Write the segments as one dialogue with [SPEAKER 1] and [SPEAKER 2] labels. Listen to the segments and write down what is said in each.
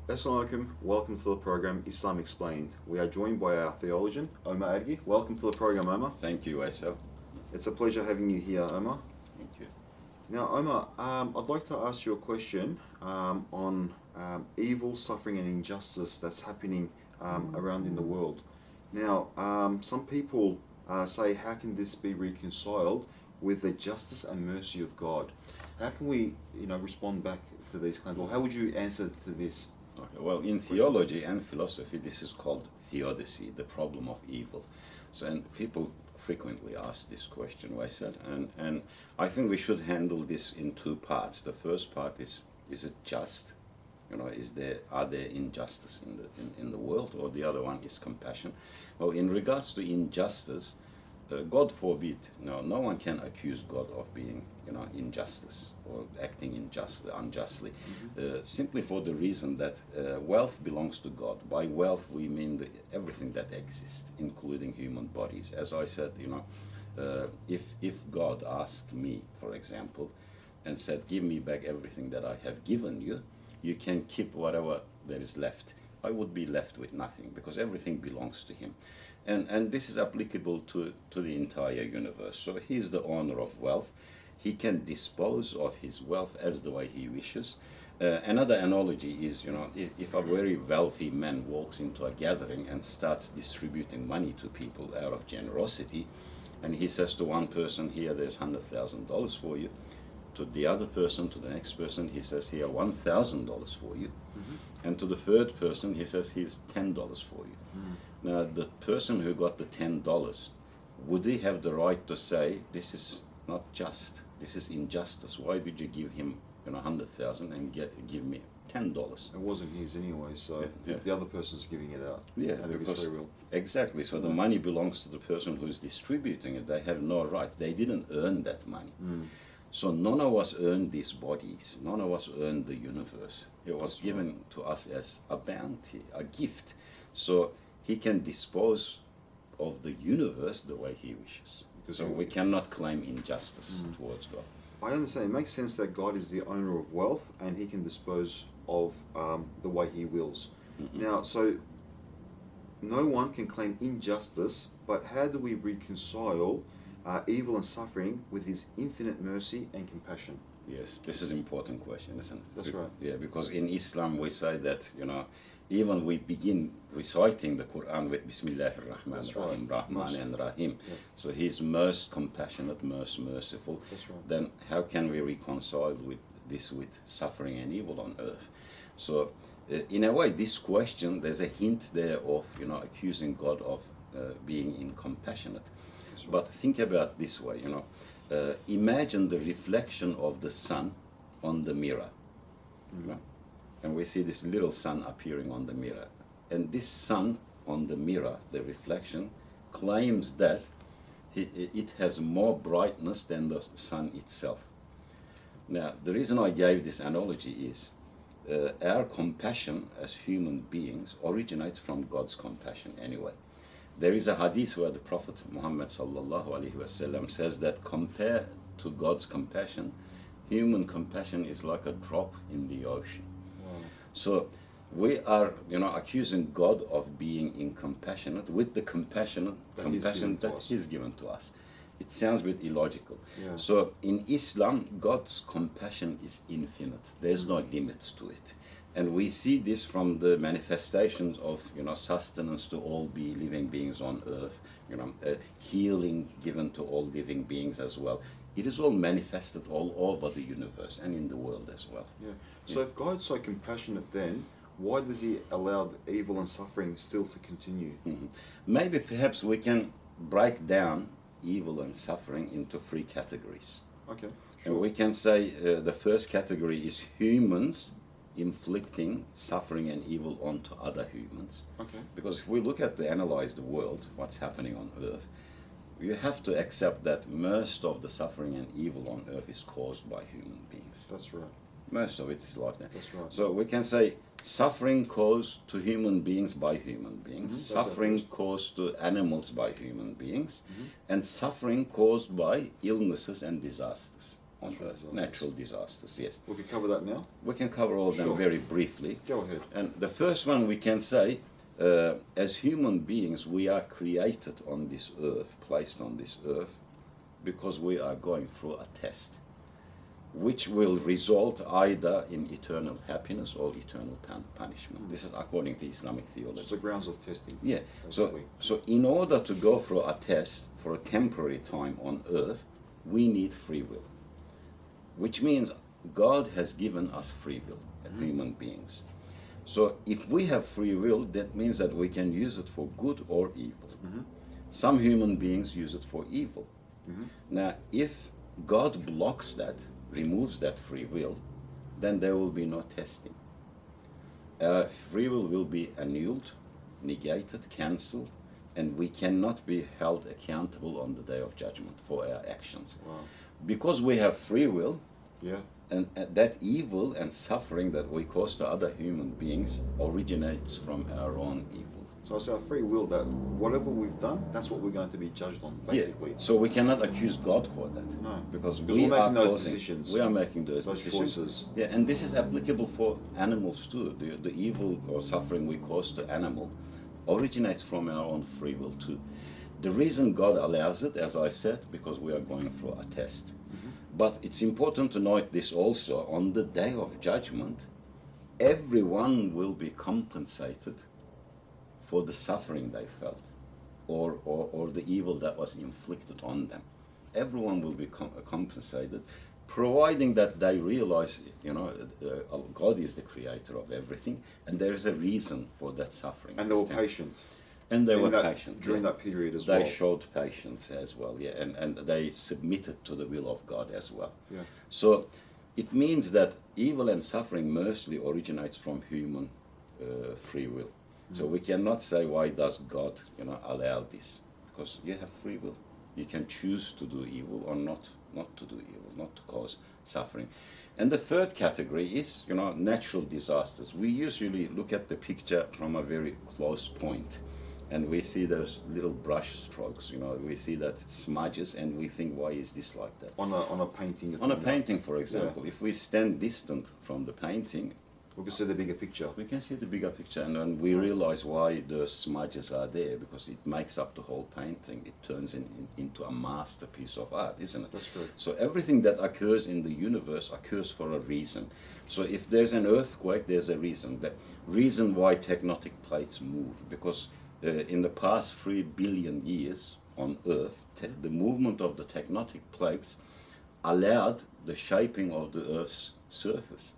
[SPEAKER 1] Assalamu alaikum, welcome to the program Islam Explained. We are joined by our theologian, Omar Adgi. Welcome to the program, Omar.
[SPEAKER 2] Thank you, Aisel.
[SPEAKER 1] It's a pleasure having you here, Omar.
[SPEAKER 2] Thank you.
[SPEAKER 1] Now, Omar, I'd like to ask you a question on evil, suffering, and injustice that's happening around in the world. Now, some people say, how can this be reconciled with the justice and mercy of God? How can we, respond back to these claims? Or how would you answer to this?
[SPEAKER 2] Okay. Well, in theology and philosophy, this is called Theodicy, the problem of evil. So, and people frequently ask this question, Aisel, and I think we should handle this in two parts. The first part is it just? Are there injustice in the world? Or the other one is compassion. Well, in regards to injustice, God forbid, no one can accuse God of being, injustice or acting unjustly, simply for the reason that wealth belongs to God. By wealth, we mean everything that exists, including human bodies. As I said, if God asked me, for example, and said, give me back everything that I have given you, you can keep whatever there is left. I would be left with nothing because everything belongs to him. And this is applicable to the entire universe. So he is the owner of wealth. He can dispose of his wealth as the way he wishes. Another analogy is, if a very wealthy man walks into a gathering and starts distributing money to people out of generosity, and he says to one person, here, there's $100,000 for you. To the other person, to the next person, he says, here, $1,000 for you. And to the third person, he says, here's $10 for you. Now, the person who got the $10, would he have the right to say, this is not just, this is injustice? Why did you give him, 100,000 and give me $10?
[SPEAKER 1] It wasn't his anyway, so
[SPEAKER 2] Yeah.
[SPEAKER 1] the other person's giving it out.
[SPEAKER 2] Yeah,
[SPEAKER 1] I think it's
[SPEAKER 2] because
[SPEAKER 1] very real.
[SPEAKER 2] exactly. So the money belongs to the person who's distributing it. They have no right. They didn't earn that money. So none of us earned these bodies. None of us earned the universe. It was given to us as a bounty, a gift. So he can dispose of the universe the way he wishes. So we cannot claim injustice towards God.
[SPEAKER 1] I understand. It makes sense that God is the owner of wealth and he can dispose of the way he wills. Now, so no one can claim injustice, but how do we reconcile evil and suffering with his infinite mercy and compassion?
[SPEAKER 2] Yes, this is an important question, isn't it?
[SPEAKER 1] That's right.
[SPEAKER 2] Yeah, because in Islam we say that, even we begin reciting the Quran with Bismillahir Rahmanir Rahim, Rahman and Rahim.
[SPEAKER 1] Yeah.
[SPEAKER 2] So he's most compassionate, most merciful.
[SPEAKER 1] That's right.
[SPEAKER 2] Then how can we reconcile with suffering and evil on earth? So in a way, this question, there's a hint there of, accusing God of being incompassionate.
[SPEAKER 1] Right.
[SPEAKER 2] But think about this way, imagine the reflection of the sun on the mirror. And we see this little sun appearing on the mirror. And this sun on the mirror, the reflection, claims that it has more brightness than the sun itself. Now, the reason I gave this analogy is our compassion as human beings originates from God's compassion anyway. There is a hadith where the Prophet Muhammad says that compared to God's compassion, human compassion is like a drop in the ocean.
[SPEAKER 1] Wow.
[SPEAKER 2] So we are, accusing God of being incompassionate with the compassion that He's given to us. It sounds a bit illogical.
[SPEAKER 1] Yeah.
[SPEAKER 2] So in Islam, God's compassion is infinite. There's no limits to it. And we see this from the manifestations of, sustenance to all living beings on earth, healing given to all living beings as well. It is all manifested all over the universe and in the world as well.
[SPEAKER 1] Yeah. So if God's so compassionate, then why does he allow the evil and suffering still to continue?
[SPEAKER 2] Maybe perhaps we can break down evil and suffering into three categories.
[SPEAKER 1] Okay,
[SPEAKER 2] And
[SPEAKER 1] sure.
[SPEAKER 2] we can say the first category is humans inflicting suffering and evil onto other humans.
[SPEAKER 1] Okay.
[SPEAKER 2] Because if we analyze the world, what's happening on earth, you have to accept that most of the suffering and evil on earth is caused by human beings.
[SPEAKER 1] That's right.
[SPEAKER 2] Most of it is like that.
[SPEAKER 1] That's right.
[SPEAKER 2] So we can say suffering caused to human beings by human beings, suffering caused to animals by human beings, and suffering caused by illnesses and disasters. on
[SPEAKER 1] Natural
[SPEAKER 2] Earth.
[SPEAKER 1] disasters.
[SPEAKER 2] Natural disasters, yes.
[SPEAKER 1] We could cover that now.
[SPEAKER 2] We can cover all of them
[SPEAKER 1] Sure.
[SPEAKER 2] very briefly.
[SPEAKER 1] Go ahead.
[SPEAKER 2] And the first one we can say, as human beings, we are created on this earth, placed on this earth, because we are going through a test, which will result either in eternal happiness or eternal punishment. This is according to Islamic theology.
[SPEAKER 1] It's the grounds of testing.
[SPEAKER 2] Yeah. So,
[SPEAKER 1] basically.
[SPEAKER 2] so in order to go through a test for a temporary time on earth, we need free will, which means God has given us free will as human beings. So if we have free will, that means that we can use it for good or evil. Some human beings use it for evil. Now, if God blocks that, removes that free will, then there will be no testing. Free will be annulled, negated, cancelled, and we cannot be held accountable on the day of judgment for our actions.
[SPEAKER 1] Wow.
[SPEAKER 2] Because we have free will,
[SPEAKER 1] Yeah.
[SPEAKER 2] and that evil and suffering that we cause to other human beings originates from our own evil.
[SPEAKER 1] So it's our free will that whatever we've done, that's what we're going to be judged on, basically.
[SPEAKER 2] Yeah. So we cannot accuse God for that.
[SPEAKER 1] No.
[SPEAKER 2] Because
[SPEAKER 1] Because
[SPEAKER 2] we
[SPEAKER 1] we're
[SPEAKER 2] are
[SPEAKER 1] making those
[SPEAKER 2] causing,
[SPEAKER 1] decisions.
[SPEAKER 2] we are making those
[SPEAKER 1] Those
[SPEAKER 2] decisions.
[SPEAKER 1] choices.
[SPEAKER 2] Yeah, and this is applicable for animals too. The evil or suffering we cause to animal originates from our own free will too. The reason God allows it, as I said, because we are going through a test. But it's important to note this also. On the day of judgment, everyone will be compensated for the suffering they felt or the evil that was inflicted on them. Everyone will be compensated, providing that they realize, God is the creator of everything, and there is a reason for that suffering.
[SPEAKER 1] And they were patient.
[SPEAKER 2] And they
[SPEAKER 1] in
[SPEAKER 2] were
[SPEAKER 1] that-
[SPEAKER 2] patient.
[SPEAKER 1] during
[SPEAKER 2] yeah.
[SPEAKER 1] that period as
[SPEAKER 2] They
[SPEAKER 1] well.
[SPEAKER 2] showed patience as well, yeah, and they submitted to the will of God as well.
[SPEAKER 1] Yeah.
[SPEAKER 2] So it means that evil and suffering mostly originates from human free will. So we cannot say, why does God allow this? Because you have free will. You can choose to do evil or not to do evil, not to cause suffering. And the third category is natural disasters. We usually look at the picture from a very close point, and we see those little brush strokes. We see that it smudges, and we think, why is this like that?
[SPEAKER 1] On a painting.
[SPEAKER 2] On a painting, for example, if we stand distant from the painting,
[SPEAKER 1] we can see the bigger picture.
[SPEAKER 2] we can see the bigger picture, and then we realize why the smudges are there, because it makes up the whole painting. It turns into a masterpiece of art, isn't it?
[SPEAKER 1] That's correct.
[SPEAKER 2] So everything that occurs in the universe occurs for a reason. So if there's an earthquake, there's a reason. The reason why tectonic plates move, because in the past 3 billion years on Earth, the movement of the tectonic plates allowed the shaping of the Earth's surface.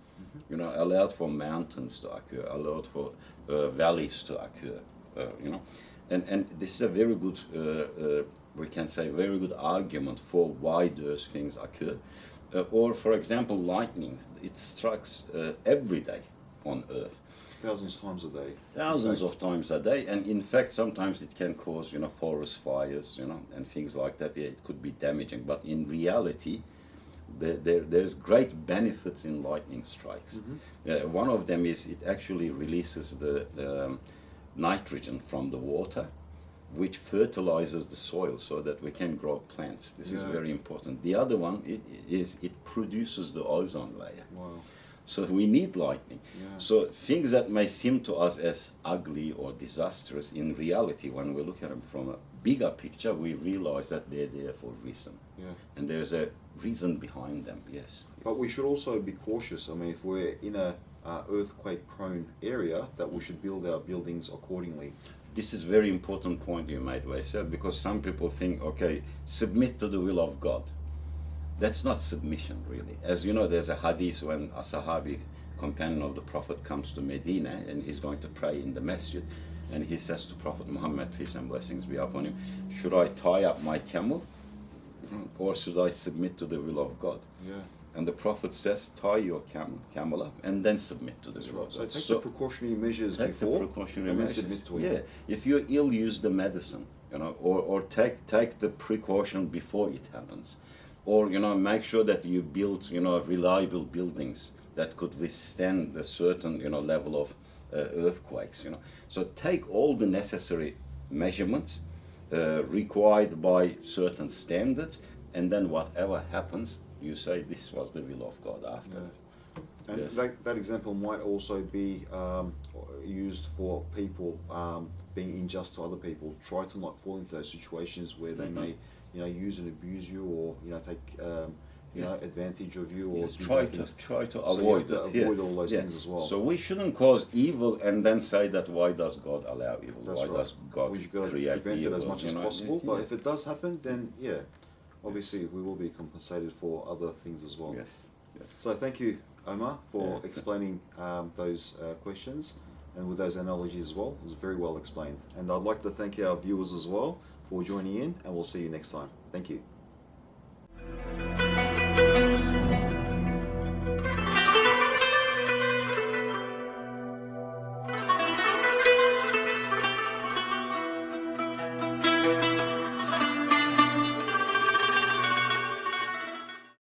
[SPEAKER 2] Allowed for mountains to occur, allowed for valleys to occur. And this is a very good, we can say, very good argument for why those things occur. Or, for example, lightning. It strikes every day on Earth.
[SPEAKER 1] Thousands of times a day.
[SPEAKER 2] Thousands of times a day, and in fact, sometimes it can cause, forest fires, and things like that. Yeah, it could be damaging, but in reality, there's great benefits in lightning strikes. One of them is it actually releases the nitrogen from the water, which fertilizes the soil so that we can grow plants. This is very important. The other one is it produces the ozone layer.
[SPEAKER 1] Wow.
[SPEAKER 2] So we need lightning.
[SPEAKER 1] Yeah.
[SPEAKER 2] So things that may seem to us as ugly or disastrous, in reality, when we look at them from a bigger picture, we realize that they're there for a reason.
[SPEAKER 1] Yeah.
[SPEAKER 2] And there's a reason behind them, yes.
[SPEAKER 1] But we should also be cautious. I mean, if we're in a earthquake-prone area, that we should build our buildings accordingly.
[SPEAKER 2] This is a very important point you made, Waisel, because some people think, okay, submit to the will of God. That's not submission, really. As you know, there's a hadith when a Sahabi, companion of the Prophet, comes to Medina and he's going to pray in the masjid, and he says to Prophet Muhammad, peace and blessings be upon him, should I tie up my camel or should I submit to the will of God?
[SPEAKER 1] Yeah.
[SPEAKER 2] And the Prophet says, tie your camel up and then submit to the will of
[SPEAKER 1] So
[SPEAKER 2] God.
[SPEAKER 1] take the precautionary measures
[SPEAKER 2] Take
[SPEAKER 1] before
[SPEAKER 2] the precautionary
[SPEAKER 1] and then
[SPEAKER 2] measures.
[SPEAKER 1] submit to it.
[SPEAKER 2] Yeah, if you're ill, use the medicine, or take the precaution before it happens, or make sure that you build reliable buildings that could withstand a certain level of earthquakes. So take all the necessary measurements required by certain standards, and then whatever happens, you say this was the will of God after.
[SPEAKER 1] And
[SPEAKER 2] Yes.
[SPEAKER 1] that example might also be used for people being unjust to other people. Try to not fall into those situations where they may, use and abuse you, or take advantage of you, or
[SPEAKER 2] Yes,
[SPEAKER 1] do
[SPEAKER 2] try
[SPEAKER 1] bad things.
[SPEAKER 2] to
[SPEAKER 1] So you
[SPEAKER 2] avoid
[SPEAKER 1] have to
[SPEAKER 2] it.
[SPEAKER 1] avoid all those things as well.
[SPEAKER 2] So we shouldn't cause evil and then say that why does God allow evil?
[SPEAKER 1] That's
[SPEAKER 2] why
[SPEAKER 1] right.
[SPEAKER 2] does God
[SPEAKER 1] We've got to
[SPEAKER 2] create
[SPEAKER 1] prevent
[SPEAKER 2] evil?
[SPEAKER 1] it as much as
[SPEAKER 2] You know,
[SPEAKER 1] possible.
[SPEAKER 2] yeah.
[SPEAKER 1] But if it does happen, then obviously we will be compensated for other things as well.
[SPEAKER 2] Yes. Yes.
[SPEAKER 1] So thank you, Omar, for
[SPEAKER 2] Yeah.
[SPEAKER 1] explaining those questions and with those analogies as well. It was very well explained. And I'd like to thank our viewers as well for joining in, and we'll see you next time. Thank you.